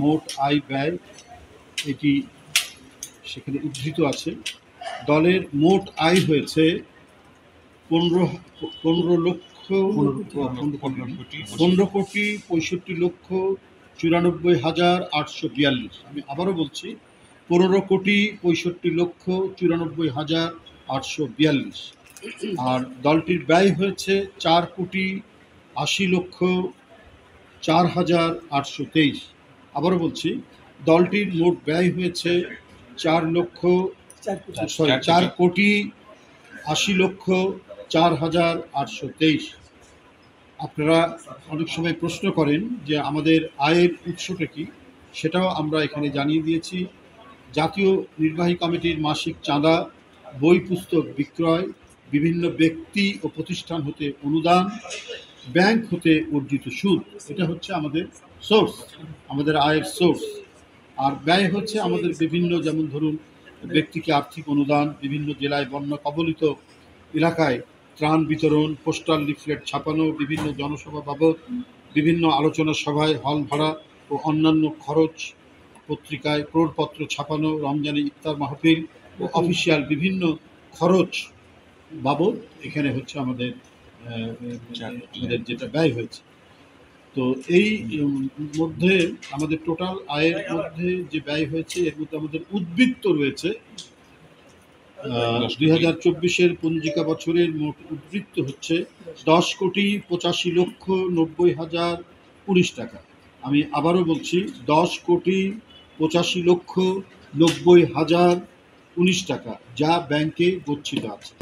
মোট আয় ব্যয় এটি সেখানে উদ্ধৃত আছে। দলের মোট আয় হয়েছে 15,65,94,842। আমি আবারও বলছি 15,65,94,842। আর দলটির ব্যয় হয়েছে 4,80,04,823। আবারও বলছি দলটির মোট ব্যয় হয়েছে 4,80,04,823। আপনারা অনেক সময় প্রশ্ন করেন যে আমাদের আয়ের উৎসটা কি, সেটাও আমরা এখানে জানিয়ে দিয়েছি। জাতীয় নির্বাহী কমিটির মাসিক চাঁদা, বই পুস্তক বিক্রয়, বিভিন্ন ব্যক্তি ও প্রতিষ্ঠান হতে অনুদান, ব্যাংক হতে অর্জিত সুদ, এটা হচ্ছে আমাদের সোর্স, আমাদের আয়ের সোর্স। আর ব্যয় হচ্ছে আমাদের বিভিন্ন, যেমন ধরুন ব্যক্তিকে আর্থিক অনুদান, বিভিন্ন জেলায় বন্যা কবলিত এলাকায় ত্রাণ বিতরণ, পোস্টাল লিফলেট ছাপানো, বিভিন্ন জনসভা বাবদ, বিভিন্ন আলোচনা সভায় হল ভাড়া ও অন্যান্য খরচ, পত্রিকায় ক্রোড়পত্র ছাপানো, রমজানে ইফতার মাহফিল ও অফিসিয়াল বিভিন্ন খরচ বাবদ এখানে হচ্ছে আমাদের যেটা ব্যয় হয়েছে। তো এই মধ্যে আমাদের টোটাল আয়ের মধ্যে যে ব্যয় হয়েছে এর মধ্যে আমাদের উদ্বৃত্ত রয়েছে 2024-এর পঞ্জিকা বছরের মোট উদ্বৃত্ত হচ্ছে 10,85,90,019 টাকা। আমি আবারও বলছি 10,85,90,019 টাকা, যা ব্যাংকে গচ্ছিত আছে।